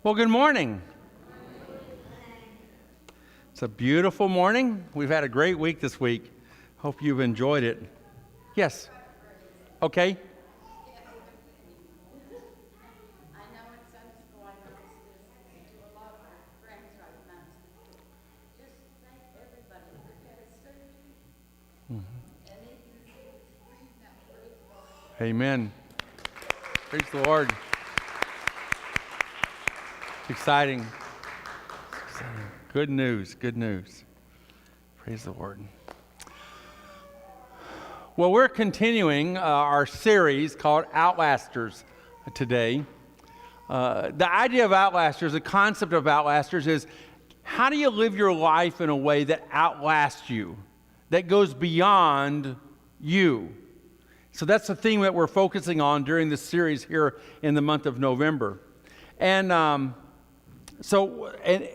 Well, good morning. It's a beautiful morning. We've had a great week this week. Hope you've enjoyed it. Yes. Okay. I know in Sunday school I noticed this to a lot of my friends right now. Just thank everybody for getting surgery. And if you see the screen, that praise God. Amen. Praise the Lord. It's exciting. Good news. Good news. Praise the Lord. Well, we're continuing our series called Outlasters today. The idea of Outlasters, the concept of Outlasters is how do you live your life in a way that outlasts you, that goes beyond you? So that's the theme that we're focusing on during this series here in the month of November. And And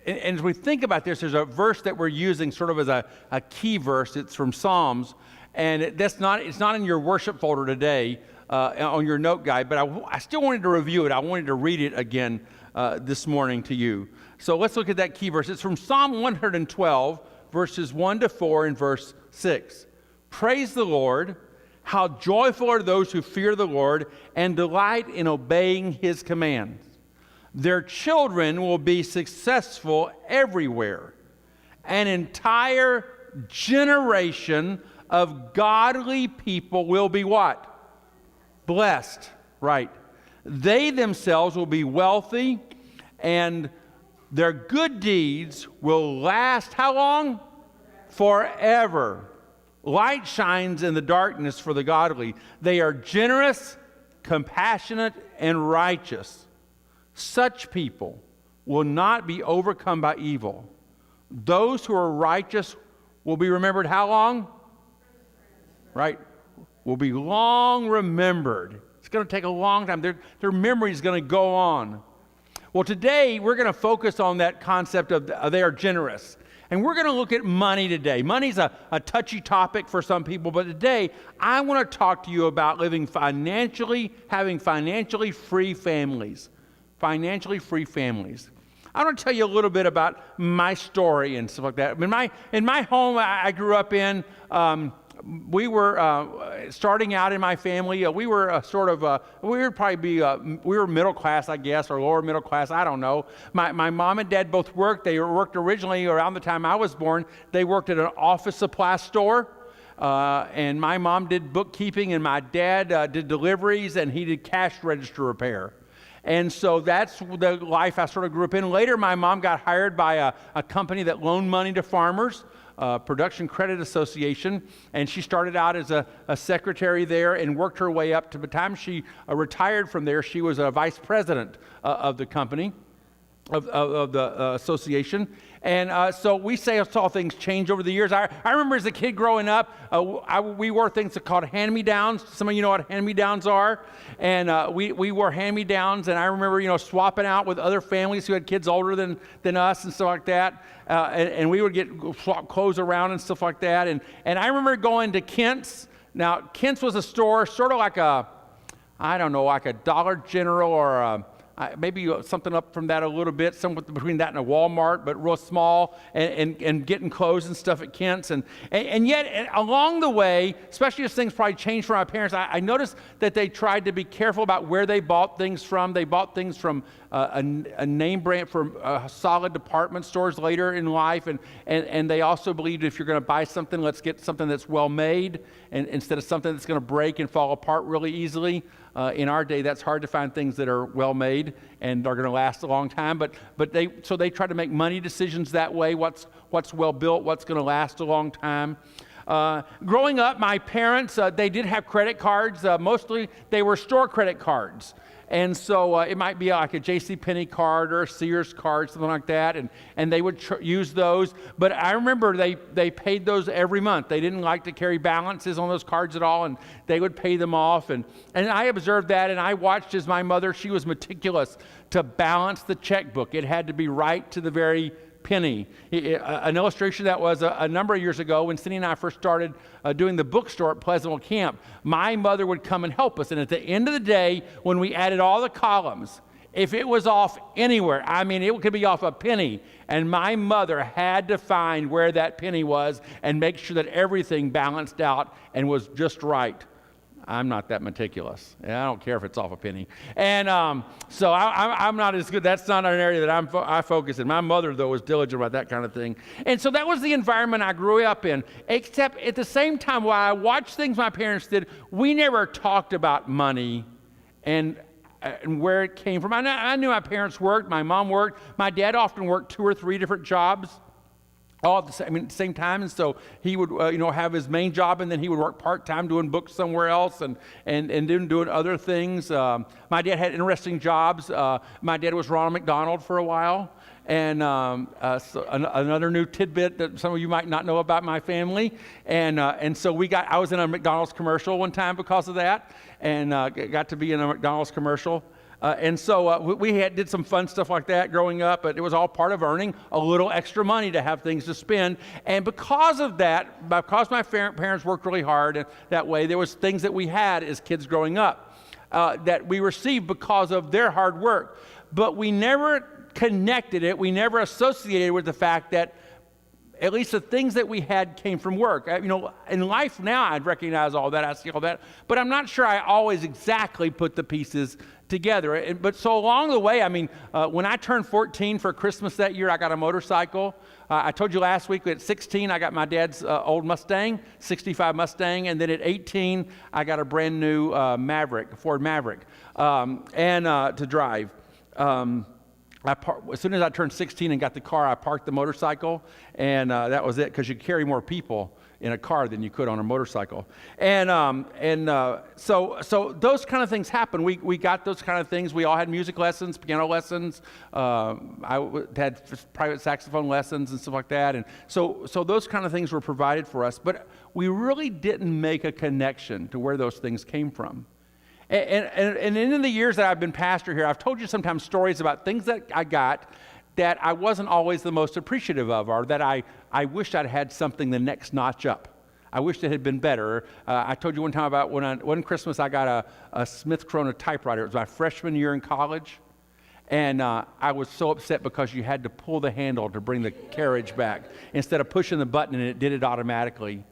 as we think about this, there's a verse that we're using sort of as a key verse. It's from Psalms, and it's not in your worship folder today on your note guide, but I still wanted to review it. I wanted to read it again this morning to you. So let's look at that key verse. It's from Psalm 112, verses 1 to 4 and verse 6. Praise the Lord. How joyful are those who fear the Lord and delight in obeying his commands. Their children will be successful everywhere. An entire generation of godly people will be what? Blessed, right. They themselves will be wealthy, and their good deeds will last how long? Forever. Light shines in the darkness for the godly. They are generous, compassionate, and righteous. Such people will not be overcome by evil. Those who are righteous will be remembered how long? Right? Will be long remembered. It's going to take a long time. Their memory is going to go on. Well, today we're going to focus on that concept of they are generous. And we're going to look at money today. Money's a touchy topic for some people, but today I want to talk to you about having financially free families. Financially free families. I want to tell you a little bit about my story and stuff like that. In my home I grew up in, we were starting out in my family. We were we were middle class, I guess, or lower middle class. I don't know. My mom and dad both worked. They worked originally around the time I was born. They worked at an office supply store. And my mom did bookkeeping, and my dad did deliveries, and he did cash register repair. And so that's the life I sort of grew up in. Later, my mom got hired by a company that loaned money to farmers, Production Credit Association, and she started out as a secretary there and worked her way up to the time she retired from there. She was a vice president of the company, of the association. And so we saw things change over the years. I remember as a kid growing up, we wore things called hand-me-downs. Some of you know what hand-me-downs are. And we wore hand-me-downs, and I remember, swapping out with other families who had kids older than us and stuff like that. And we would swap clothes around and stuff like that. And I remember going to Kent's. Now, Kent's was a store sort of like like a Dollar General or maybe something up from that a little bit, somewhere between that and a Walmart, but real small, and getting clothes and stuff at Kent's. And yet, along the way, especially as things probably changed for my parents, I noticed that they tried to be careful about where they bought things from. They bought things from a name brand, from solid department stores later in life, and they also believed if you're going to buy something, let's get something that's well made, and instead of something that's going to break and fall apart really easily. In our day, that's hard to find things that are well made and are going to last a long time. But they try to make money decisions that way. What's well built, what's going to last a long time. Growing up, my parents they did have credit cards. Mostly they were store credit cards. And so it might be like a JCPenney card or a Sears card, something like that, and they would use those. But I remember they paid those every month. They didn't like to carry balances on those cards at all, and they would pay them off. And I observed that, and I watched as my mother, she was meticulous to balance the checkbook. It had to be right to the very penny. An illustration that was a number of years ago when Cindy and I first started doing the bookstore at Pleasantville Camp. My mother would come and help us, and at the end of the day, when we added all the columns, if it was off anywhere, I mean, it could be off a penny, and my mother had to find where that penny was and make sure that everything balanced out and was just right. I'm not that meticulous. I don't care if it's off a penny. And so I'm not as good. That's not an area that I focus in. My mother, though, was diligent about that kind of thing. And so that was the environment I grew up in. Except at the same time, while I watched things my parents did, we never talked about money and where it came from. I knew my parents worked. My mom worked. My dad often worked 2 or 3 different jobs all at the same time, and so he would, have his main job, and then he would work part-time doing books somewhere else, and doing other things. My dad had interesting jobs. My dad was Ronald McDonald for a while, and so another new tidbit that some of you might not know about my family. And so I was in a McDonald's commercial one time because of that, and got to be in a McDonald's commercial. And so we did some fun stuff like that growing up, but it was all part of earning a little extra money to have things to spend. And because of that, because my parents worked really hard and that way, there was things that we had as kids growing up that we received because of their hard work. But we never connected it, we never associated it with the fact that at least the things that we had came from work. In life now, I'd recognize all that, I see all that, but I'm not sure I always exactly put the pieces together. But so along the way, when I turned 14 for Christmas that year, I got a motorcycle. I told you last week that at 16, I got my dad's old Mustang, 65 Mustang, and then at 18, I got a brand new Ford Maverick, to drive. As soon as I turned 16 and got the car, I parked the motorcycle, and that was it, because you carry more people in a car than you could on a motorcycle. So those kind of things happen. We got those kind of things. We all had music lessons, piano lessons. I had private saxophone lessons and stuff like that. And so those kind of things were provided for us, but we really didn't make a connection to where those things came from. And in the years that I've been pastor here, I've told you sometimes stories about things that I got that I wasn't always the most appreciative of, or that I wished I'd had something the next notch up. I wished it had been better. I told you one time about one Christmas I got a Smith Corona typewriter. It was my freshman year in college. And I was so upset because you had to pull the handle to bring the carriage back instead of pushing the button and it did it automatically.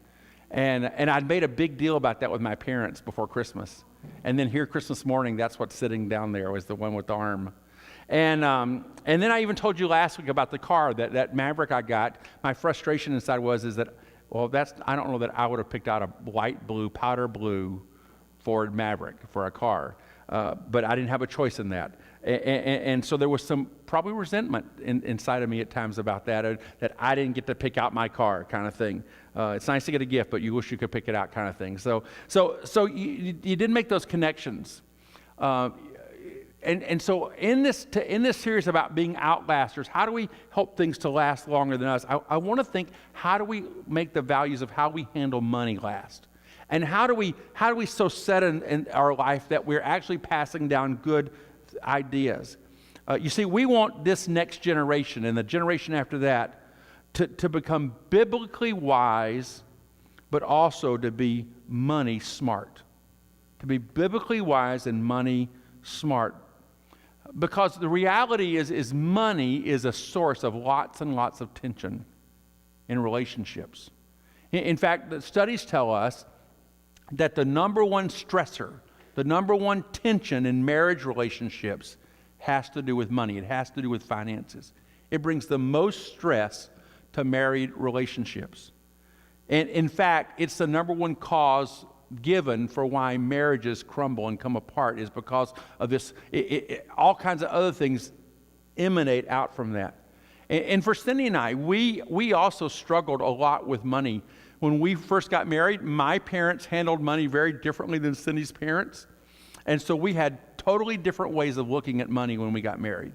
And I'd made a big deal about that with my parents before Christmas. And then here Christmas morning, that's what's sitting down there, was the one with the arm. And then I even told you last week about the car, that Maverick I got. My frustration inside is that, I don't know that I would have picked out a light blue, powder blue Ford Maverick for a car. But I didn't have a choice in that. And so there was some probably resentment inside of me at times about that I didn't get to pick out my car kind of thing. It's nice to get a gift, but you wish you could pick it out kind of thing. So you didn't make those connections. And so in this series about being Outlasters, how do we help things to last longer than us? I want to think, how do we make the values of how we handle money last? And how do we so set in our life that we're actually passing down good ideas? You see, we want this next generation and the generation after that to become biblically wise, but also to be money smart. To be biblically wise and money smart. Because the reality is money is a source of lots and lots of tension in relationships. In fact, the studies tell us that the number one stressor, the number one tension in marriage relationships has to do with money. It has to do with finances. It brings the most stress to married relationships. And in fact, it's the number one cause given for why marriages crumble and come apart, is because of this. All kinds of other things emanate out from that. And for Cindy and I, we also struggled a lot with money. When we first got married, my parents handled money very differently than Cindy's parents. And so we had totally different ways of looking at money when we got married.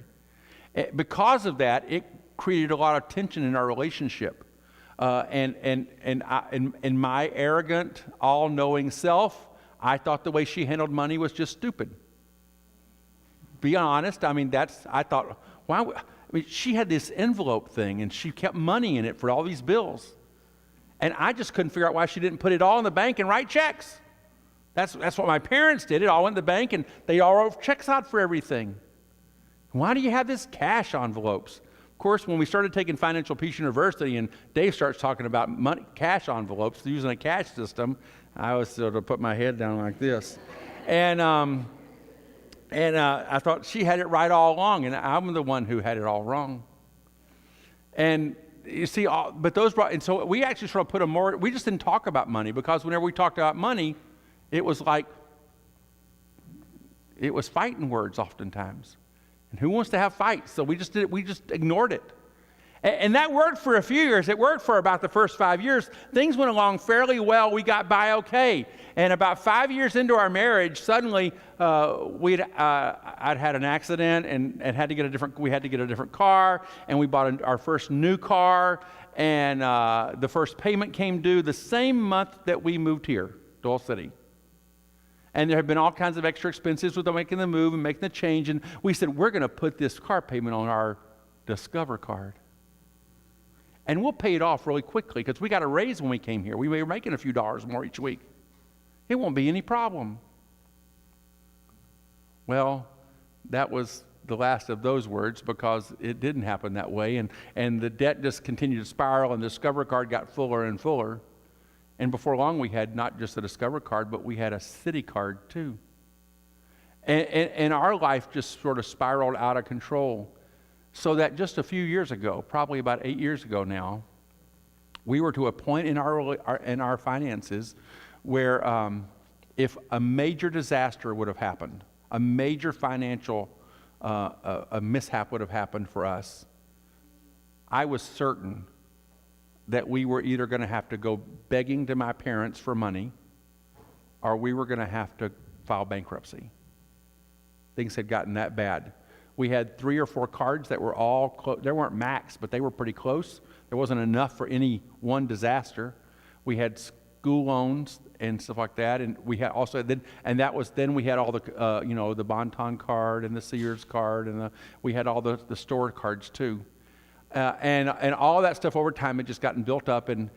Because of that, it created a lot of tension in our relationship. And in my arrogant, all-knowing self, I thought the way she handled money was just stupid. Be honest, I thought, why? I mean, she had this envelope thing, and she kept money in it for all these bills. And I just couldn't figure out why she didn't put it all in the bank and write checks. That's what my parents did. It all went in the bank, and they all wrote checks out for everything. Why do you have this cash envelopes? Of course, when we started taking Financial Peace University and Dave starts talking about money, cash envelopes, using a cash system, I was sort of put my head down like this. And I thought she had it right all along, and I'm the one who had it all wrong. And you see, but those brought, and so we actually sort of put we just didn't talk about money, because whenever we talked about money, it was fighting words oftentimes. And who wants to have fights? So we just ignored it. And that worked for a few years. It worked for about the first 5 years. Things went along fairly well. We got by okay. And about 5 years into our marriage, suddenly I'd had an accident and we had to get a different car. And we bought our first new car. And the first payment came due the same month that we moved here, Dole City. And there had been all kinds of extra expenses with making the move and making the change. And we said, we're going to put this car payment on our Discover card. And we'll pay it off really quickly, because we got a raise when we came here. We were making a few dollars more each week. It won't be any problem. Well, that was the last of those words, because it didn't happen that way. And the debt just continued to spiral, and the Discover card got fuller and fuller. And before long, we had not just a Discover card, but we had a City card too. And our life just sort of spiraled out of control. So that just a few years ago, probably about 8 years ago now, we were to a point in our finances where if a major disaster would have happened, a major financial a mishap would have happened for us, I was certain that we were either going to have to go begging to my parents for money, or we were going to have to file bankruptcy. Things had gotten that bad. We had 3 or 4 cards that were all close. They weren't max, but they were pretty close. There wasn't enough for any one disaster. We had school loans and stuff like that, and we had also then we had all the the Bon-Ton card and the Sears card, and we had all the store cards too. And all that stuff over time had just gotten built up, and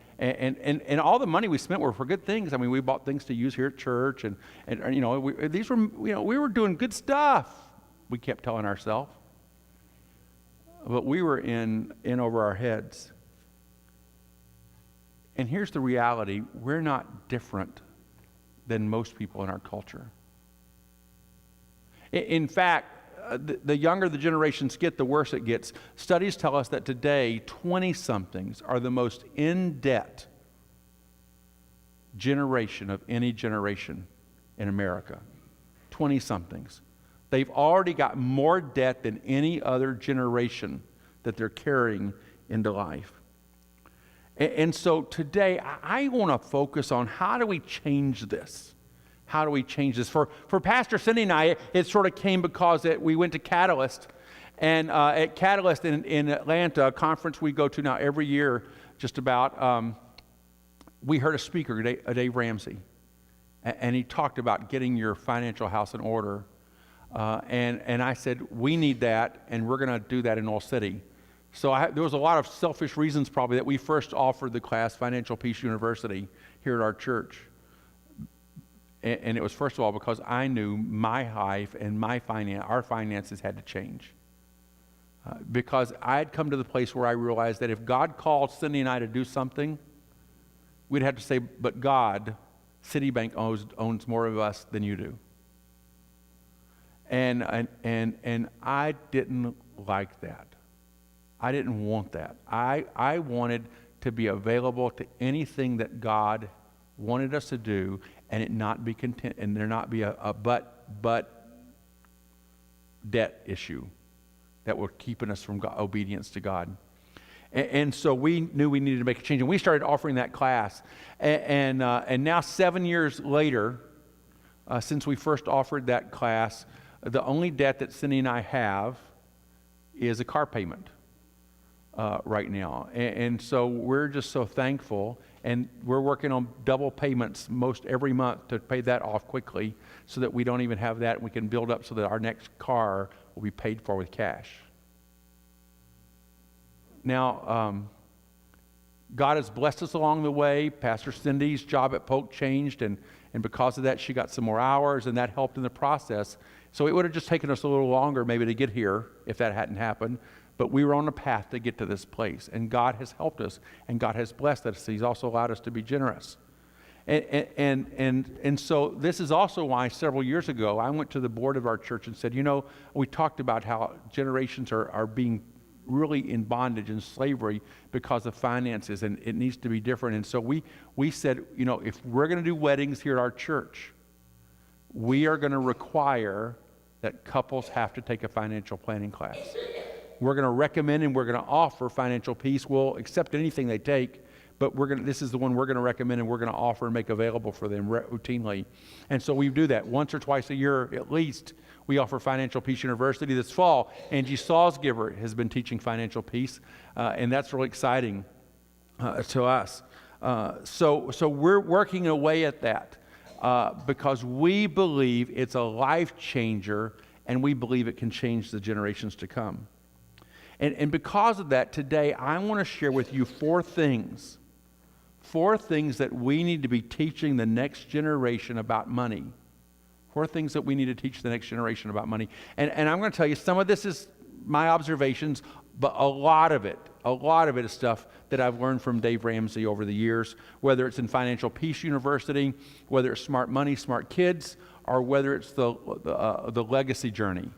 all the money we spent were for good things. I mean, we bought things to use here at church, and we were doing good stuff. We kept telling ourselves, but we were in over our heads. And here's the reality: we're not different than most people in our culture. In fact, the younger the generations get, the worse it gets. Studies tell us that today, 20-somethings are the most in-debt generation of any generation in America. 20-somethings. They've already got more debt than any other generation that they're carrying into life. And so today, I want to focus on how do we change this? How do we change this? For Pastor Cindy and I, it sort of came because we went to Catalyst. And at Catalyst in Atlanta, a conference we go to now every year, just about, we heard a speaker, Dave Ramsey. And he talked about getting your financial house in order. And I said, we need that, and we're going to do that in Oil City. So there was a lot of selfish reasons probably that we first offered the class, Financial Peace University, here at our church. And it was, first of all, because I knew my life and our finances had to change. Because I had come to the place where I realized that if God called Cindy and I to do something, we'd have to say, but God, Citibank owns more of us than you do. And I didn't like that. I didn't want that. I wanted to be available to anything that God wanted us to do, and it not be content, and there not be a but debt issue that were keeping us from obedience to God. And so we knew we needed to make a change, and we started offering that class. And now 7 years later, since we first offered that class, the only debt that Cindy and I have is a car payment right now. And so we're just so thankful. And we're working on double payments most every month to pay that off quickly so that we don't even have that, and we can build up so that our next car will be paid for with cash. Now, God has blessed us along the way. Pastor Cindy's job at Polk changed, and because of that, she got some more hours, and that helped in the process. So it would have just taken us a little longer maybe to get here if that hadn't happened. But we were on a path to get to this place, and God has helped us, and God has blessed us. He's also allowed us to be generous. And so this is also why several years ago I went to the board of our church and said, we talked about how generations are being really in bondage and slavery because of finances, and it needs to be different. And so we said, if we're going to do weddings here at our church, we are going to require that couples have to take a financial planning class. We're going to recommend and we're going to offer financial peace. We'll accept anything they take, but this is the one we're going to recommend and we're going to offer and make available for them routinely. And so we do that once or twice a year at least. We offer Financial Peace University this fall. Angie Salzgiver has been teaching financial peace, and that's really exciting to us. So we're working away at that because we believe it's a life changer, and we believe it can change the generations to come. And because of that, today I want to share with you four things that we need to be teaching the next generation about money. Four things that we need to teach the next generation about money. And I'm going to tell you, some of this is my observations, but a lot of it is stuff that I've learned from Dave Ramsey over the years, whether it's in Financial Peace University, whether it's Smart Money, Smart Kids, or whether it's the Legacy Journey.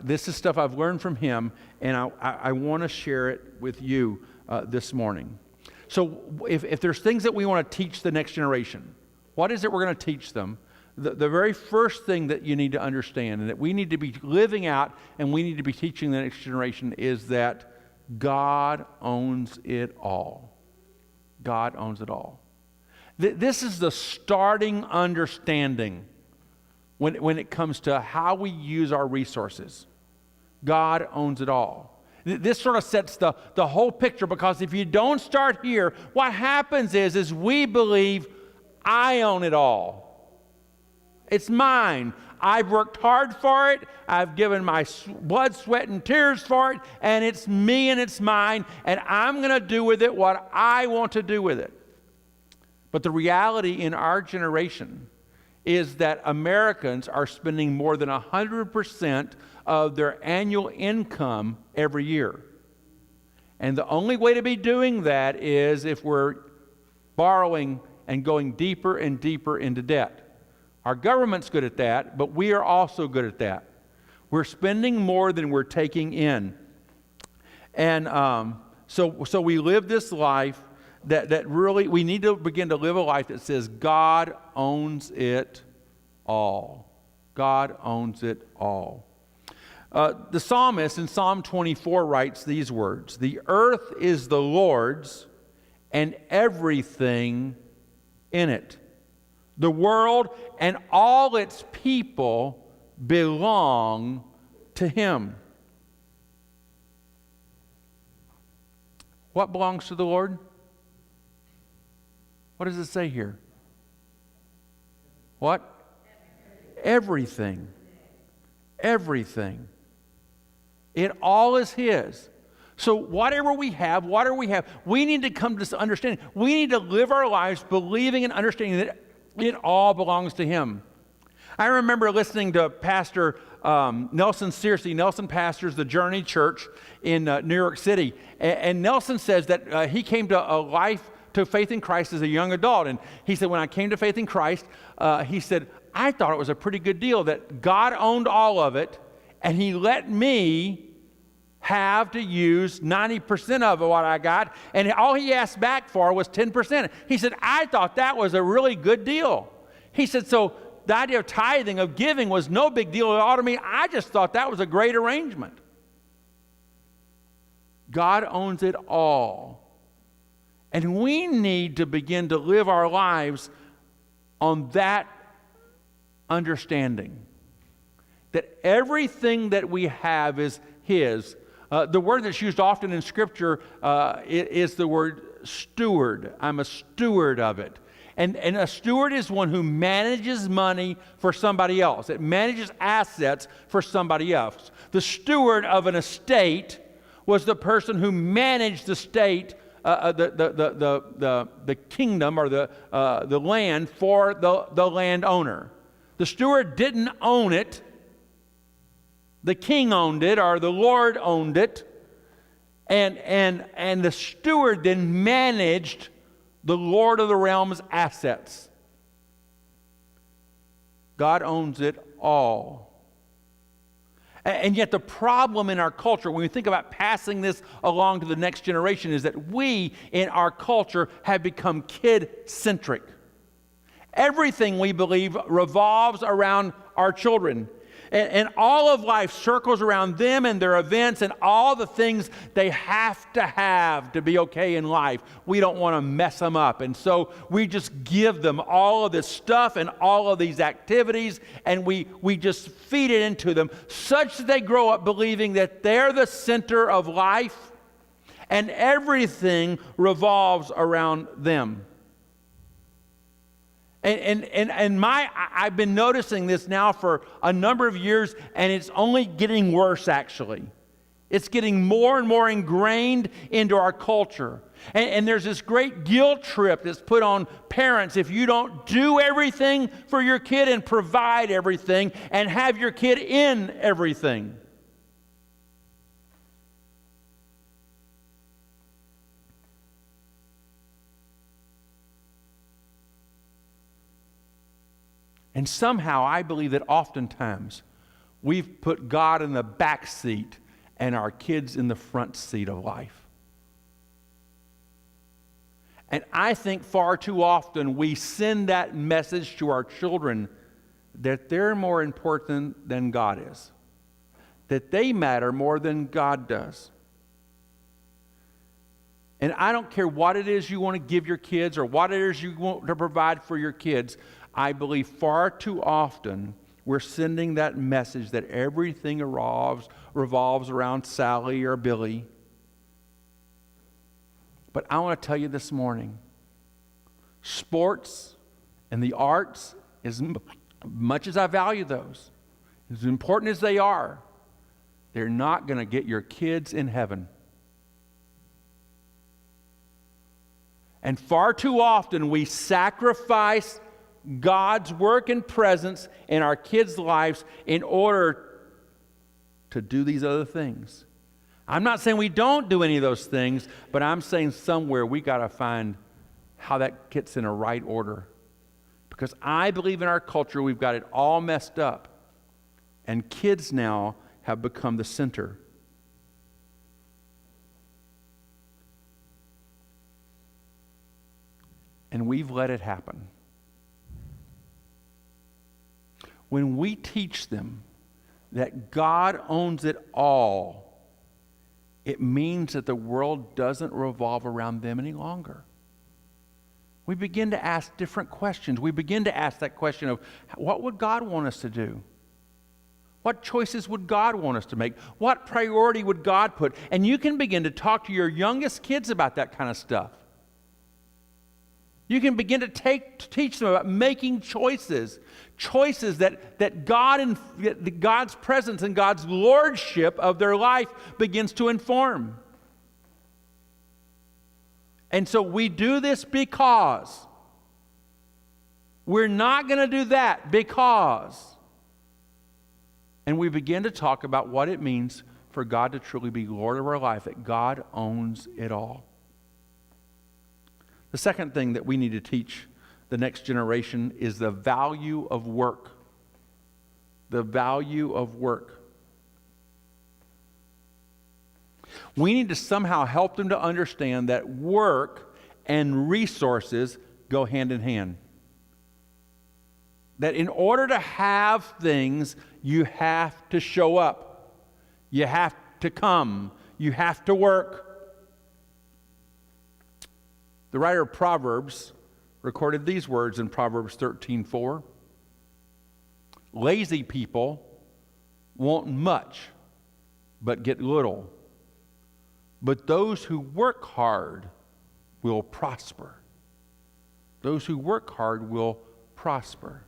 This is stuff I've learned from him, and I want to share it with you this morning. So if there's things that we want to teach the next generation, what is it we're going to teach them? The very first thing that you need to understand and that we need to be living out and we need to be teaching the next generation is that God owns it all. God owns it all. This is the starting understanding when it comes to how we use our resources. God owns it all. This sort of sets the whole picture, because if you don't start here, what happens is we believe I own it all. It's mine. I've worked hard for it. I've given my blood, sweat, and tears for it, and it's me and it's mine, and I'm going to do with it what I want to do with it. But the reality in our generation is that Americans are spending more than 100% of their annual income every year. And the only way to be doing that is if we're borrowing and going deeper and deeper into debt. Our government's good at that, but we are also good at that. We're spending more than we're taking in. And so we live this life that really, we need to begin to live a life that says God owns it all. God owns it all. The psalmist in Psalm 24 writes these words: "The earth is the Lord's and everything in it. The world and all its people belong to Him." What belongs to the Lord? What does it say here? What? Everything. Everything. It all is His. So whatever we have, we need to come to this understanding. We need to live our lives believing and understanding that it all belongs to Him. I remember listening to Pastor Nelson Searcy. Nelson pastors the Journey Church in New York City. And Nelson says that he came to faith in Christ as a young adult. And he said, when I came to faith in Christ, he said, I thought it was a pretty good deal that God owned all of it, and He let me have to use 90% of what I got, and all He asked back for was 10%. He said, I thought that was a really good deal. He said, so the idea of tithing, of giving, was no big deal at all to me. I just thought that was a great arrangement. God owns it all. And we need to begin to live our lives on that understanding, that everything that we have is His. The word that's used often in Scripture is the word steward. I'm a steward of it. And a steward is one who manages money for somebody else. It manages assets for somebody else. The steward of an estate was the person who managed the state, the kingdom or the land for the landowner. The steward didn't own it. The king owned it, or the Lord owned it. And the steward then managed the Lord of the realm's assets. God owns it all. And yet the problem in our culture, when we think about passing this along to the next generation, is that we in our culture have become kid-centric. Everything we believe revolves around our children. And all of life circles around them and their events and all the things they have to be okay in life. We don't want to mess them up. And so we just give them all of this stuff and all of these activities, and we just feed it into them such that they grow up believing that they're the center of life and everything revolves around them. I've been noticing this now for a number of years, and it's only getting worse, actually. It's getting more and more ingrained into our culture. And there's this great guilt trip that's put on parents if you don't do everything for your kid and provide everything and have your kid in everything. And somehow I believe that oftentimes we've put God in the back seat and our kids in the front seat of life. And I think far too often we send that message to our children that they're more important than God is, that they matter more than God does. And I don't care what it is you want to give your kids or what it is you want to provide for your kids. I believe far too often we're sending that message that everything revolves around Sally or Billy. But I want to tell you this morning, sports and the arts, as much as I value those, as important as they are, they're not going to get your kids in heaven. And far too often we sacrifice God's work and presence in our kids' lives in order to do these other things. I'm not saying we don't do any of those things, but I'm saying somewhere we got to find how that gets in a right order. Because I believe in our culture we've got it all messed up. And kids now have become the center. And we've let it happen. When we teach them that God owns it all, it means that the world doesn't revolve around them any longer. We begin to ask different questions. We begin to ask that question of, what would God want us to do? What choices would God want us to make? What priority would God put? And you can begin to talk to your youngest kids about that kind of stuff. You can begin to teach them about making choices that God and God's presence and God's lordship of their life begins to inform. And so we do this because. We're not going to do that because. And we begin to talk about what it means for God to truly be Lord of our life, that God owns it all. The second thing that we need to teach the next generation is the value of work. The value of work. We need to somehow help them to understand that work and resources go hand in hand. That in order to have things, you have to show up. You have to come. You have to work. The writer of Proverbs recorded these words in Proverbs 13:4. Lazy people want much, but get little. But those who work hard will prosper. Those who work hard will prosper.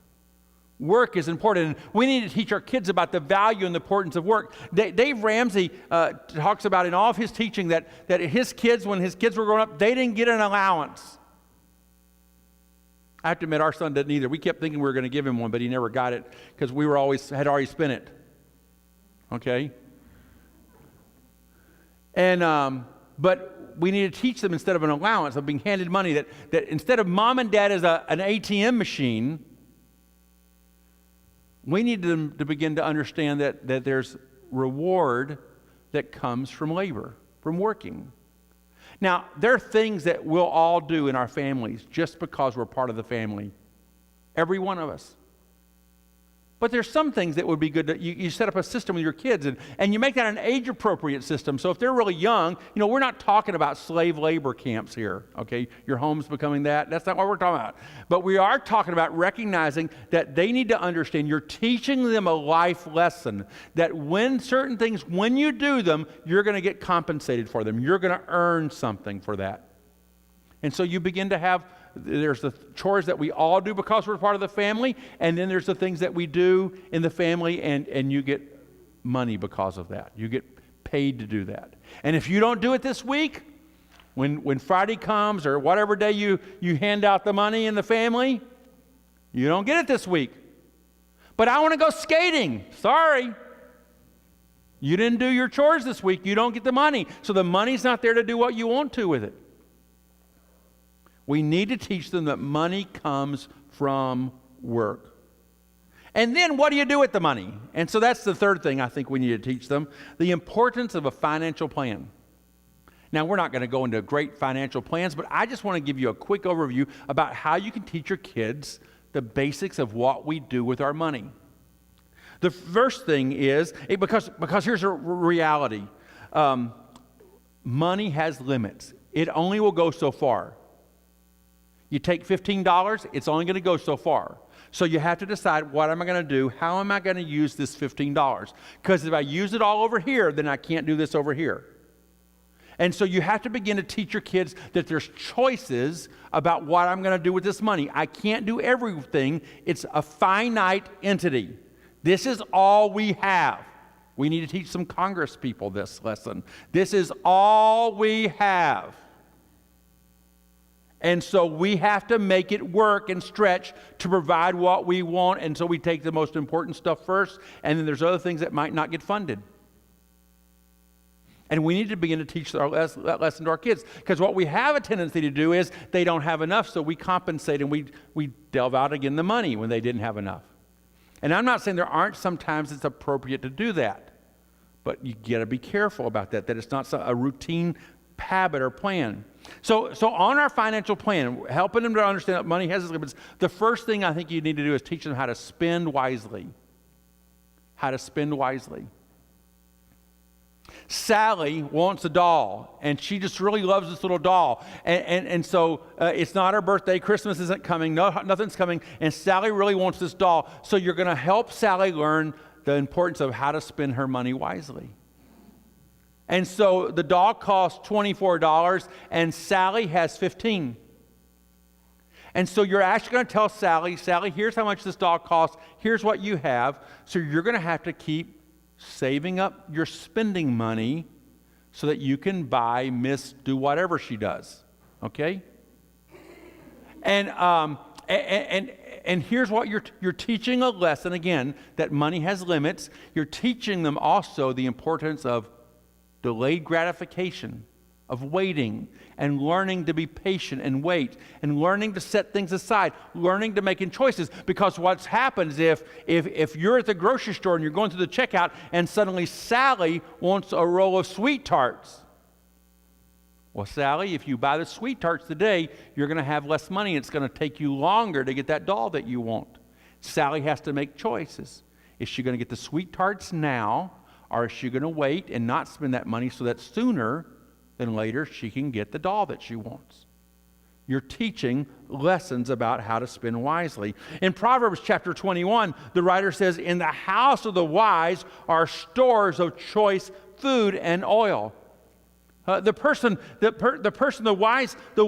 Work is important, and we need to teach our kids about the value and the importance of work. Dave Ramsey talks about in all of his teaching that his kids, when his kids were growing up, they didn't get an allowance. I have to admit, our son didn't either. We kept thinking we were going to give him one, but he never got it because we had already spent it. Okay? And but we need to teach them, instead of an allowance of being handed money, that instead of mom and dad as an ATM machine, we need them to begin to understand that there's reward that comes from labor, from working. Now, there are things that we'll all do in our families just because we're part of the family. Every one of us. But there's some things that would be good that you set up a system with your kids, and you make that an age-appropriate system. So if they're really young, we're not talking about slave labor camps here, okay? Your home's becoming that. That's not what we're talking about. But we are talking about recognizing that they need to understand you're teaching them a life lesson, that when certain things, when you do them, you're going to get compensated for them. You're going to earn something for that. And so you begin to have, there's the chores that we all do because we're part of the family, and then there's the things that we do in the family, and you get money because of that. You get paid to do that. And if you don't do it this week, when Friday comes or whatever day you hand out the money in the family, you don't get it this week. But I want to go skating. Sorry. You didn't do your chores this week. You don't get the money. So the money's not there to do what you want to with it. We need to teach them that money comes from work. And then what do you do with the money? And so that's the third thing I think we need to teach them, the importance of a financial plan. Now, we're not going to go into great financial plans, but I just want to give you a quick overview about how you can teach your kids the basics of what we do with our money. The first thing is, because here's a reality. Money has limits. It only will go so far. You take $15, it's only going to go so far. So you have to decide, what am I going to do? How am I going to use this $15? Because if I use it all over here, then I can't do this over here. And so you have to begin to teach your kids that there's choices about what I'm going to do with this money. I can't do everything. It's a finite entity. This is all we have. We need to teach some Congress people this lesson. This is all we have. And so we have to make it work and stretch to provide what we want. And so we take the most important stuff first, and then there's other things that might not get funded. And we need to begin to teach that lesson to our kids. Because what we have a tendency to do is they don't have enough, so we compensate and we delve out again the money when they didn't have enough. And I'm not saying there aren't sometimes it's appropriate to do that. But you got to be careful about that it's not a routine habit or plan. So on our financial plan, helping them to understand that money has its limits, the first thing I think you need to do is teach them how to spend wisely. How to spend wisely. Sally wants a doll, and she just really loves this little doll. And so it's not her birthday. Christmas isn't coming. No, nothing's coming. And Sally really wants this doll. So you're going to help Sally learn the importance of how to spend her money wisely. And so the doll costs $24, and Sally has $15. And so you're actually going to tell Sally, here's how much this doll costs. Here's what you have. So you're going to have to keep saving up your spending money so that you can buy Miss do whatever she does. Okay? And here's what you're teaching a lesson, again, that money has limits. You're teaching them also the importance of delayed gratification, of waiting, and learning to be patient and wait, and learning to set things aside, learning to making choices. Because what's happened is if you're at the grocery store and you're going through the checkout and suddenly Sally wants a roll of sweet tarts. Well, Sally, if you buy the sweet tarts today, you're going to have less money. It's going to take you longer to get that doll that you want. Sally has to make choices. Is she going to get the sweet tarts now? Or is she going to wait and not spend that money so that sooner than later she can get the doll that she wants? You're teaching lessons about how to spend wisely. In Proverbs chapter 21, the writer says, "In the house of the wise are stores of choice food and oil." The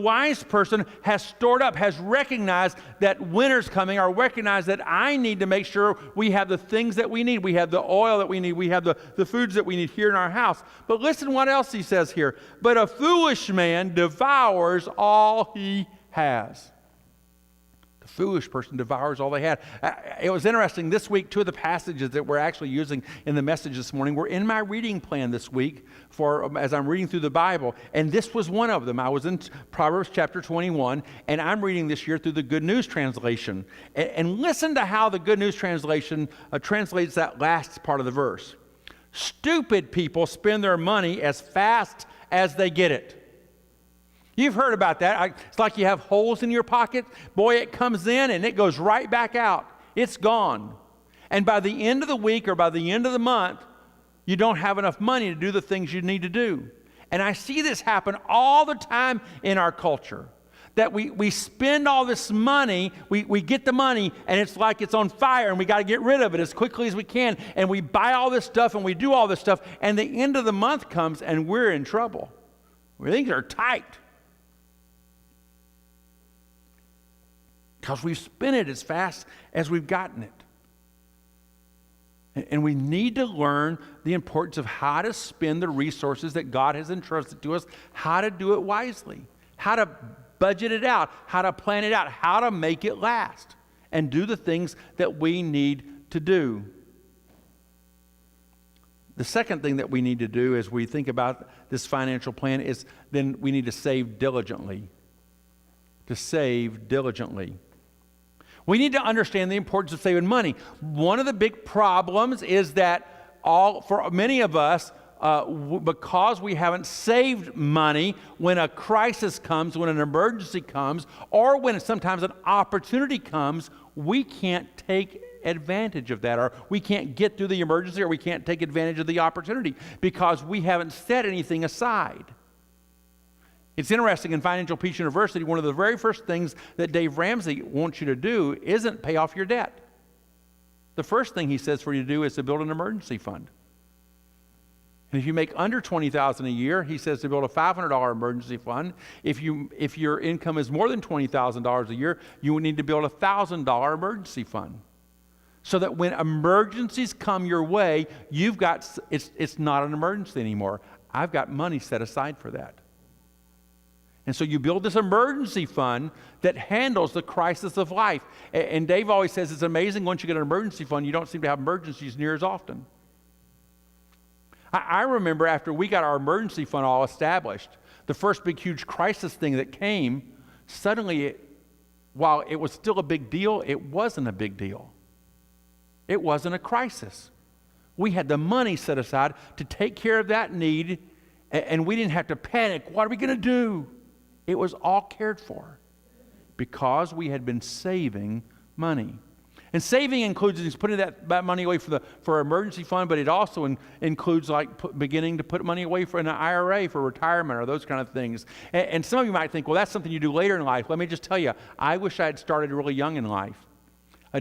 wise person has stored up, has recognized that winter's coming, or recognized that I need to make sure we have the things that we need. We have the oil that we need. We have the foods that we need here in our house. But listen what else he says here. But a foolish man devours all he has. The foolish person devours all they had. It was interesting this week, two of the passages that we're actually using in the message this morning were in my reading plan this week as I'm reading through the Bible, and this was one of them. I was in Proverbs chapter 21, and I'm reading this year through the Good News translation. And listen to how the Good News translation translates that last part of the verse. Stupid people spend their money as fast as they get it. You've heard about that. It's like you have holes in your pocket. Boy, it comes in and it goes right back out. It's gone. And by the end of the week or by the end of the month, you don't have enough money to do the things you need to do. And I see this happen all the time in our culture. That we spend all this money, we get the money, and it's like it's on fire, and we got to get rid of it as quickly as we can. And we buy all this stuff, and we do all this stuff, and the end of the month comes, and we're in trouble. Things are tight. Because we've spent it as fast as we've gotten it. And we need to learn the importance of how to spend the resources that God has entrusted to us, how to do it wisely, how to budget it out, how to plan it out, how to make it last, and do the things that we need to do. The second thing that we need to do as we think about this financial plan is then we need to save diligently. To save diligently. We need to understand the importance of saving money. One of the big problems is that for many of us, because we haven't saved money, when a crisis comes, when an emergency comes, or when sometimes an opportunity comes, we can't take advantage of that, or we can't get through the emergency, or we can't take advantage of the opportunity because we haven't set anything aside. It's interesting, in Financial Peace University, one of the very first things that Dave Ramsey wants you to do isn't pay off your debt. The first thing he says for you to do is to build an emergency fund. And if you make under $20,000 a year, he says to build a $500 emergency fund. If your income is more than $20,000 a year, you would need to build a $1,000 emergency fund. So that when emergencies come your way, it's not an emergency anymore. I've got money set aside for that. And so you build this emergency fund that handles the crisis of life. And Dave always says it's amazing once you get an emergency fund, you don't seem to have emergencies near as often. I remember after we got our emergency fund all established, the first big huge crisis thing that came, suddenly, while it was still a big deal, it wasn't a big deal. It wasn't a crisis. We had the money set aside to take care of that need, and we didn't have to panic. What are we going to do? It was all cared for because we had been saving money. And saving includes putting that money away for an emergency fund, but it also includes beginning to put money away for an IRA for retirement or those kind of things. And some of you might think, well, that's something you do later in life. Let me just tell you, I wish I had started really young in life.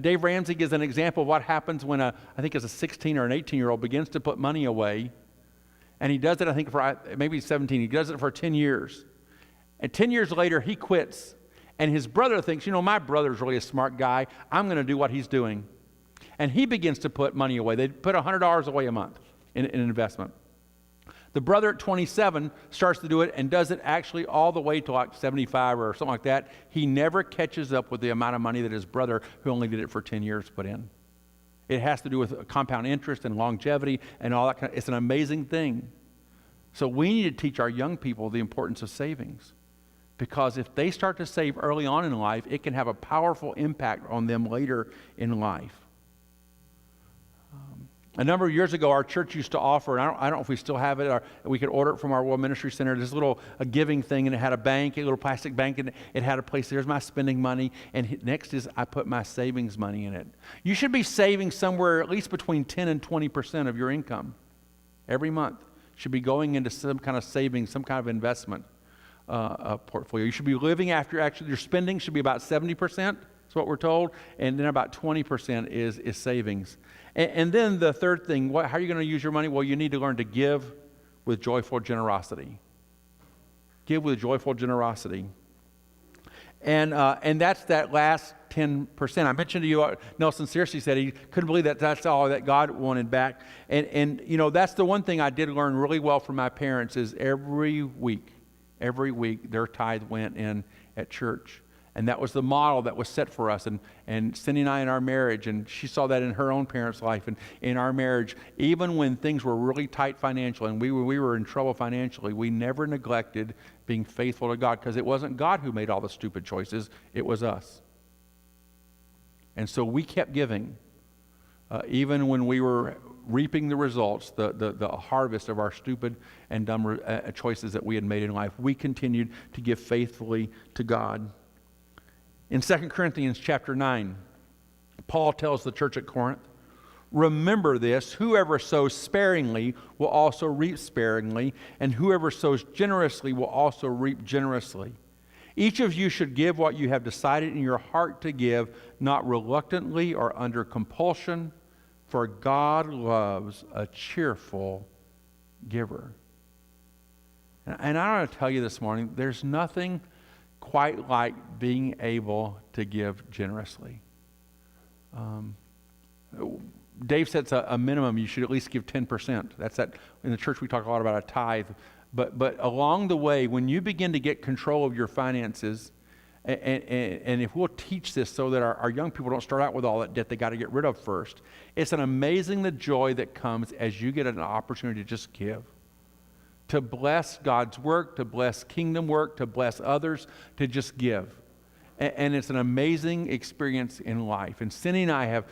Dave Ramsey gives an example of what happens when I think it's a 16 or an 18-year-old begins to put money away. And he does it, I think, for maybe 17. He does it for 10 years. And 10 years later, he quits. And his brother thinks, my brother's really a smart guy. I'm going to do what he's doing. And he begins to put money away. They put $100 away a month in an investment. The brother at 27 starts to do it and does it actually all the way to like 75 or something like that. He never catches up with the amount of money that his brother, who only did it for 10 years, put in. It has to do with compound interest and longevity and all that it's an amazing thing. So we need to teach our young people the importance of savings. Because if they start to save early on in life, it can have a powerful impact on them later in life. A number of years ago, our church used to offer, and I don't know if we still have it, or we could order it from our World Ministry Center, this little giving thing, and it had a bank, a little plastic bank, and it had a place, there's my spending money, and next is I put my savings money in it. You should be saving somewhere at least between 10 and 20% of your income every month. Should be going into some kind of savings, some kind of investment portfolio. You should be living after your spending should be about 70%, that's what we're told, and then about 20% is savings. And then the third thing, how are you going to use your money? Well, you need to learn to give with joyful generosity. Give with joyful generosity. And that's that last 10%. I mentioned to you, Nelson seriously said he couldn't believe that that's all that God wanted back. And that's the one thing I did learn really well from my parents is every week, their tithe went in at church. And that was the model that was set for us. And Cindy and I in our marriage, and she saw that in her own parents' life and in our marriage, even when things were really tight financially and we were in trouble financially, we never neglected being faithful to God because it wasn't God who made all the stupid choices, it was us. And so we kept giving, even when we were reaping the results, the harvest of our stupid and dumb choices that we had made in life. We continued to give faithfully to God. In 2 Corinthians chapter 9, Paul tells the church at Corinth, remember this, whoever sows sparingly will also reap sparingly, and whoever sows generously will also reap generously. Each of you should give what you have decided in your heart to give, not reluctantly or under compulsion, for God loves a cheerful giver. And I want to tell you this morning, there's nothing quite like being able to give generously. Dave sets a minimum. You should at least give 10%. That's that. In the church, we talk a lot about a tithe. But along the way, when you begin to get control of your finances, and if we'll teach this so that our young people don't start out with all that debt they got to get rid of first, it's an amazing the joy that comes as you get an opportunity to just give. To bless God's work, to bless kingdom work, to bless others, to just give. And it's an amazing experience in life. And Cindy and I have,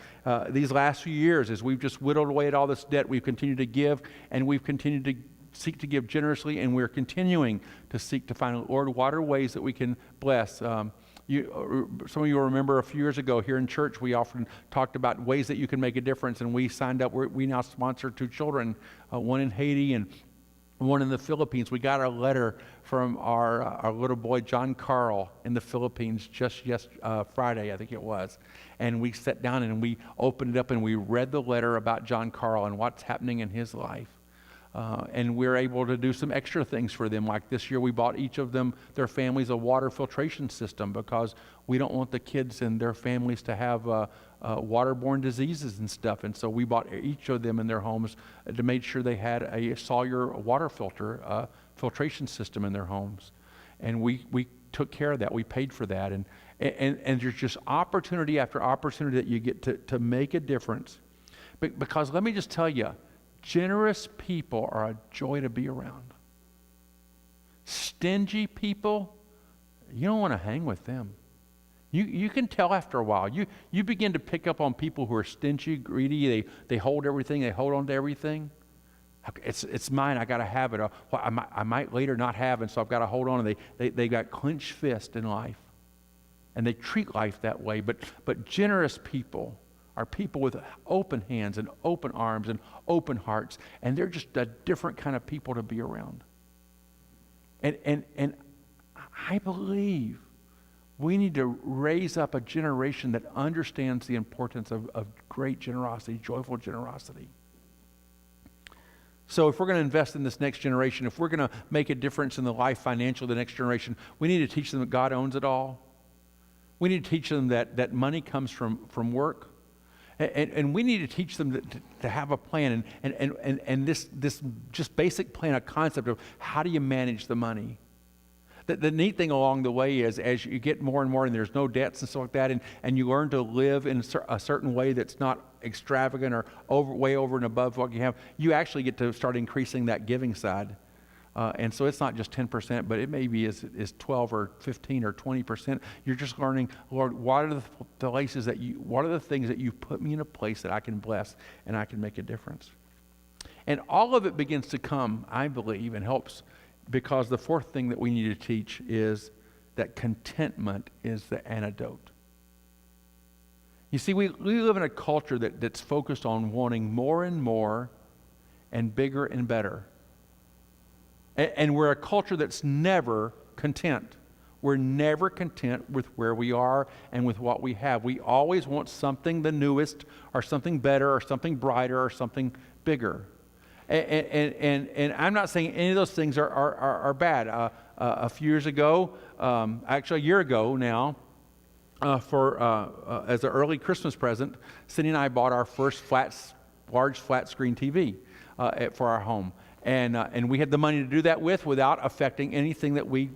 these last few years, as we've just whittled away at all this debt, we've continued to give, and we've continued to seek to give generously, and we're continuing to seek to find, Lord, what are ways that we can bless? Some of you will remember a few years ago here in church, we often talked about ways that you can make a difference, and we signed up. We now sponsor 2 children, one in Haiti and one in the Philippines. We got a letter from our little boy, John Carl, in the Philippines just Friday, I think it was. And we sat down and we opened it up and we read the letter about John Carl and what's happening in his life. And we're able to do some extra things for them. Like this year, we bought each of them, their families, a water filtration system because we don't want the kids and their families to have waterborne diseases and stuff. And so we bought each of them in their homes to make sure they had a cellular water filtration system in their homes. And we took care of that. We paid for that. And there's just opportunity after opportunity that you get to make a difference. Because let me just tell you, generous people are a joy to be around. Stingy people, you don't want to hang with them. You can tell after a while. You begin to pick up on people who are stingy, greedy. They hold everything. They hold on to everything. It's mine. I got to have it. Well, I might later not have it, so I've got to hold on. And they got clenched fist in life, and they treat life that way. But generous people are people with open hands and open arms and open hearts, and they're just a different kind of people to be around. And I believe we need to raise up a generation that understands the importance of great generosity, joyful generosity. So if we're going to invest in this next generation, if we're going to make a difference in the life financially of the next generation, we need to teach them that God owns it all. We need to teach them that money comes from work. And we need to teach them to have a plan and this just basic plan, a concept of how do you manage the money. The neat thing along the way is as you get more and more and there's no debts and stuff like that, and you learn to live in a certain way that's not extravagant or way over and above what you have, you actually get to start increasing that giving side. And so it's not just 10%, but it may be as 12 or 15 or 20%. You're just learning, Lord, what are the things that you put me in a place that I can bless and I can make a difference? And all of it begins to come, I believe, and helps because the fourth thing that we need to teach is that contentment is the antidote. You see, we live in a culture that's focused on wanting more and more and bigger and better. And we're a culture that's never content. We're never content with where we are and with what we have. We always want something the newest or something better or something brighter or something bigger. And I'm not saying any of those things are bad. A few years ago, actually a year ago now, as an early Christmas present, Cindy and I bought our first large flat screen TV for our home. And we had the money to do that without affecting anything that we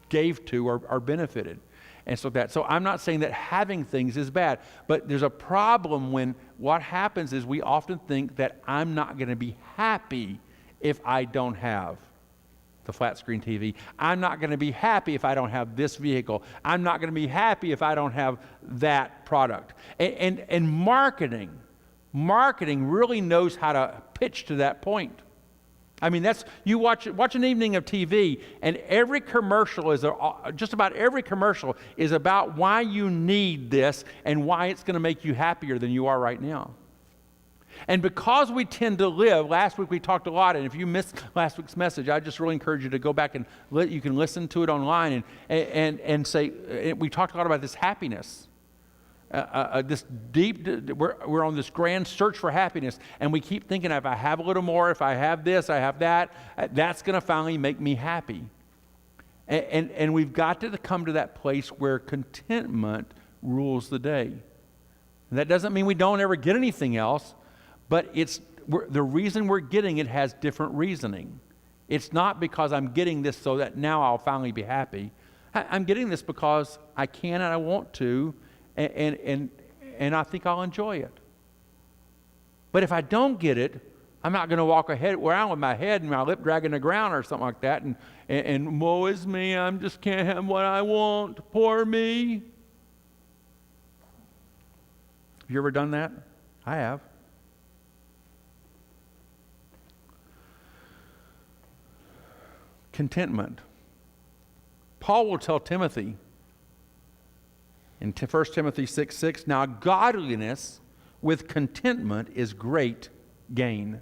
gave to or benefited. And so I'm not saying that having things is bad, but there's a problem when what happens is we often think that I'm not going to be happy if I don't have the flat screen TV. I'm not going to be happy if I don't have this vehicle. I'm not going to be happy if I don't have that product. And marketing really knows how to pitch to that point. I mean, you watch an evening of TV, and every commercial just about every commercial is about why you need this and why it's going to make you happier than you are right now. And because we tend to live, last week we talked a lot, and if you missed last week's message, I just really encourage you to go back and you can listen to it online and say, we talked a lot about this happiness. This deep, we're on this grand search for happiness, and we keep thinking if I have a little more, if I have this, I have that, that's going to finally make me happy. And we've got to come to that place where contentment rules the day. And that doesn't mean we don't ever get anything else, but the reason we're getting it has different reasoning. It's not because I'm getting this so that now I'll finally be happy. I'm getting this because I can and I want to, and I think I'll enjoy it. But if I don't get it, I'm not going to walk around with my head and my lip dragging the ground or something like that, and woe is me, I just can't have what I want, poor me. Have you ever done that? I have. Contentment. Paul will tell Timothy in 1 Timothy 6:6, now godliness with contentment is great gain.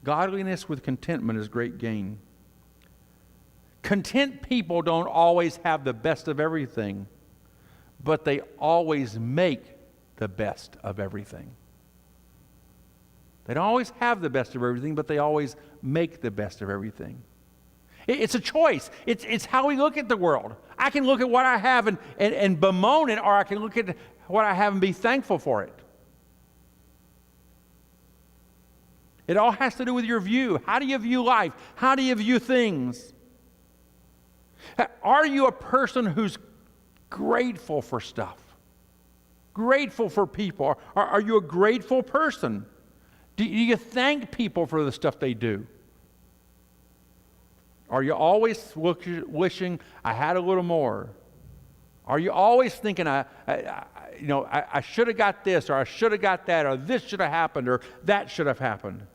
Godliness with contentment is great gain. Content people don't always have the best of everything, but they always make the best of everything. They don't always have the best of everything, but they always make the best of everything. It's a choice. It's how we look at the world. I can look at what I have and bemoan it, or I can look at what I have and be thankful for it. It all has to do with your view. How do you view life? How do you view things? Are you a person who's grateful for stuff? Grateful for people? Are you a grateful person? Do you thank people for the stuff they do? Are you always wishing I had a little more? Are you always thinking I should have got this, or I should have got that, or this should have happened, or that should have happened?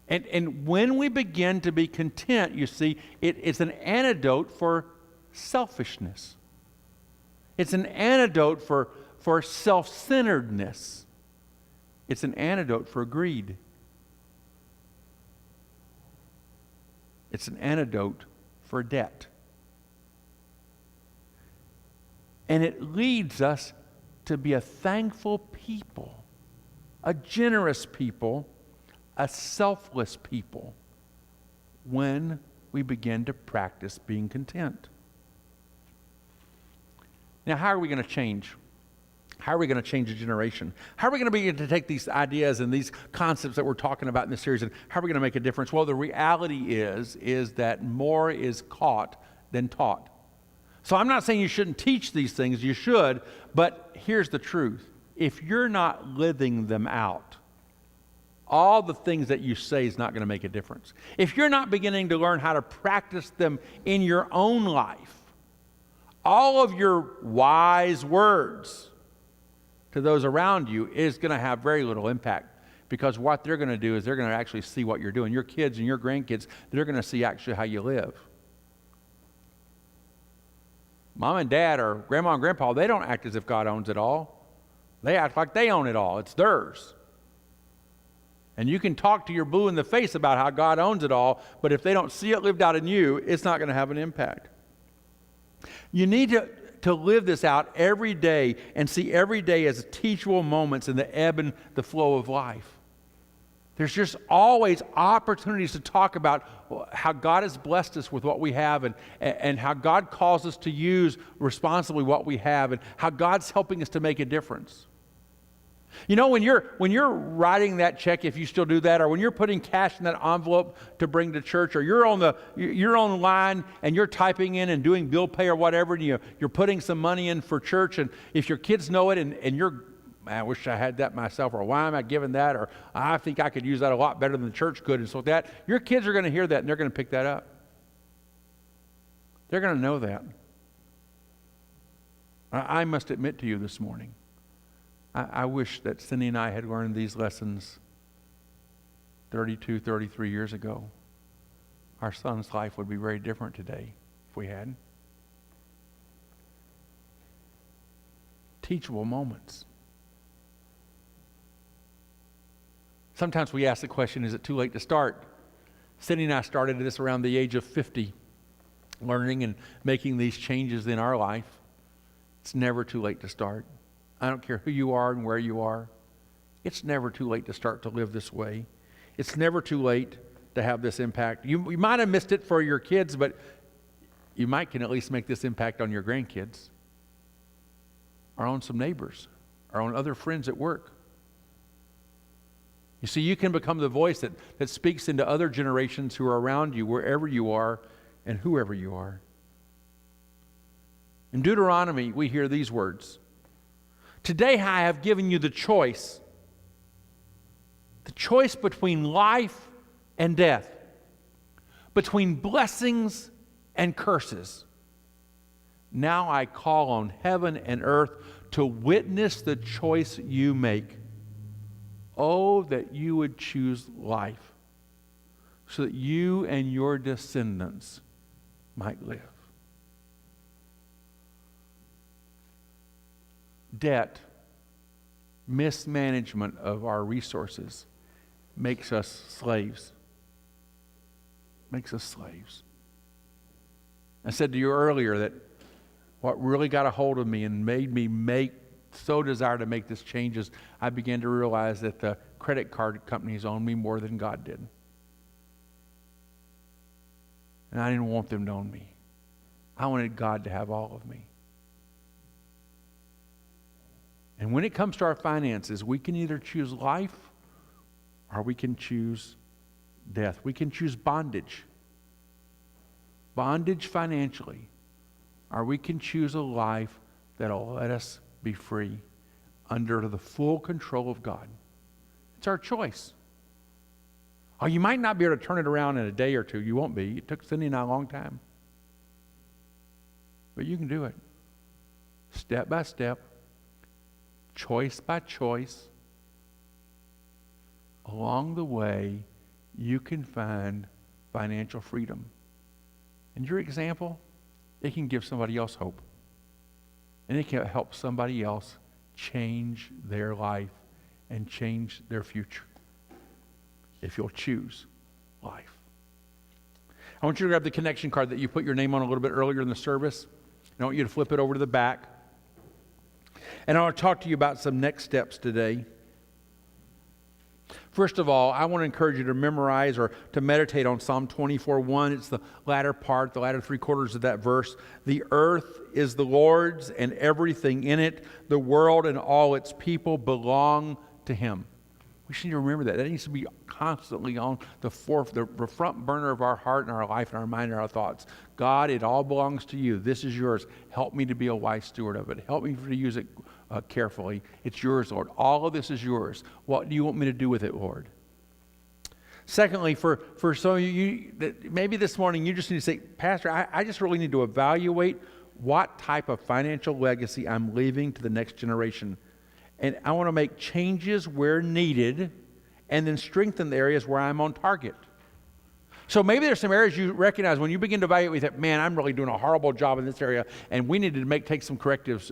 And when we begin to be content, you see, it's an antidote for selfishness. It's an antidote for self-centeredness. It's an antidote for greed. It's an antidote for debt. And it leads us to be a thankful people, a generous people, a selfless people when we begin to practice being content. Now, how are we going to change? How are we going to change a generation? How are we going to begin to take these ideas and these concepts that we're talking about in this series, and how are we going to make a difference? Well, the reality is that more is caught than taught. So I'm not saying you shouldn't teach these things. You should, but here's the truth. If you're not living them out, all the things that you say is not going to make a difference. If you're not beginning to learn how to practice them in your own life, all of your wise words to those around you is going to have very little impact, because what they're going to do is they're going to actually see what you're doing. Your kids and your grandkids, they're going to see actually how you live. Mom and dad or grandma and grandpa, they don't act as if God owns it all. They act like they own it all. It's theirs. And you can talk to your blue in the face about how God owns it all, but if they don't see it lived out in you, it's not going to have an impact. You need to to live this out every day and see every day as teachable moments in the ebb and the flow of life. There's just always opportunities to talk about how God has blessed us with what we have and how God calls us to use responsibly what we have and how God's helping us to make a difference. You know, when you're writing that check, if you still do that, or when you're putting cash in that envelope to bring to church, or you're online and you're typing in and doing bill pay or whatever, and you're putting some money in for church, and if your kids know it and you're, man, I wish I had that myself, or why am I giving that, or I think I could use that a lot better than the church could, and so that, your kids are going to hear that and they're going to pick that up. They're going to know that. I must admit to you this morning, I wish that Cindy and I had learned these lessons 32, 33 years ago. Our son's life would be very different today if we hadn't. Teachable moments. Sometimes we ask the question, is it too late to start? Cindy and I started this around the age of 50, learning and making these changes in our life. It's never too late to start. I don't care who you are and where you are. It's never too late to start to live this way. It's never too late to have this impact. You might have missed it for your kids, but you can at least make this impact on your grandkids, or on some neighbors, or on other friends at work. You see, you can become the voice that speaks into other generations who are around you, wherever you are and whoever you are. In Deuteronomy, we hear these words. Today I have given you the choice between life and death, between blessings and curses. Now I call on heaven and earth to witness the choice you make. Oh, that you would choose life so that you and your descendants might live. Debt, mismanagement of our resources makes us slaves. Makes us slaves. I said to you earlier that what really got a hold of me and made me so desire to make this change is I began to realize that the credit card companies own me more than God did. And I didn't want them to own me. I wanted God to have all of me. And when it comes to our finances, we can either choose life or we can choose death. We can choose bondage. Bondage financially. Or we can choose a life that'll let us be free under the full control of God. It's our choice. Oh, you might not be able to turn it around in a day or two. You won't be. It took Cindy and I a long time. But you can do it. Step by step. Choice by choice. Along the way, you can find financial freedom. And your example, it can give somebody else hope. And it can help somebody else change their life and change their future if you'll choose life. I want you to grab the connection card that you put your name on a little bit earlier in the service. I want you to flip it over to the back. And I want to talk to you about some next steps today. First of all, I want to encourage you to memorize or to meditate on Psalm 24:1. It's the latter part, the latter 3/4 of that verse. The earth is the Lord's and everything in it. The world and all its people belong to Him. We should need to remember that. That needs to be constantly on the front burner of our heart and our life and our mind and our thoughts. God, it all belongs to you. This is yours. Help me to be a wise steward of it. Help me to use it carefully. It's yours, Lord. All of this is yours. What do you want me to do with it, Lord? Secondly, for some of you, maybe this morning you just need to say, Pastor, I just really need to evaluate what type of financial legacy I'm leaving to the next generation. And I want to make changes where needed and then strengthen the areas where I'm on target. So maybe there's some areas you recognize when you begin to evaluate that, man, I'm really doing a horrible job in this area and we need to take some corrective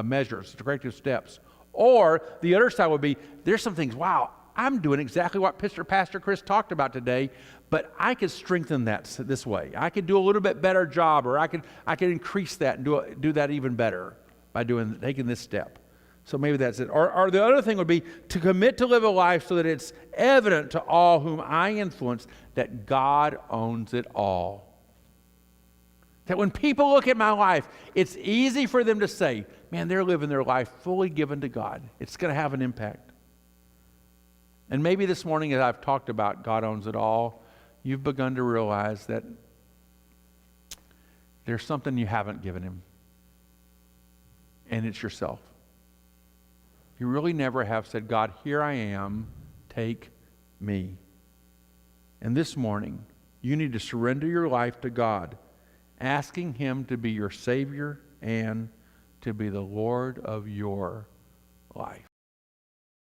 measures, corrective steps. Or the other side would be, there's some things, wow, I'm doing exactly what Pastor Chris talked about today, but I could strengthen that this way. I could do a little bit better job, or I could increase that and do that even better by taking this step. So maybe that's it. Or the other thing would be to commit to live a life so that it's evident to all whom I influence that God owns it all. That when people look at my life, it's easy for them to say, man, they're living their life fully given to God. It's going to have an impact. And maybe this morning, as I've talked about God owns it all, you've begun to realize that there's something you haven't given him. And it's yourself. You really never have said, God, here I am, take me. And this morning, you need to surrender your life to God, asking him to be your Savior and to be the Lord of your life.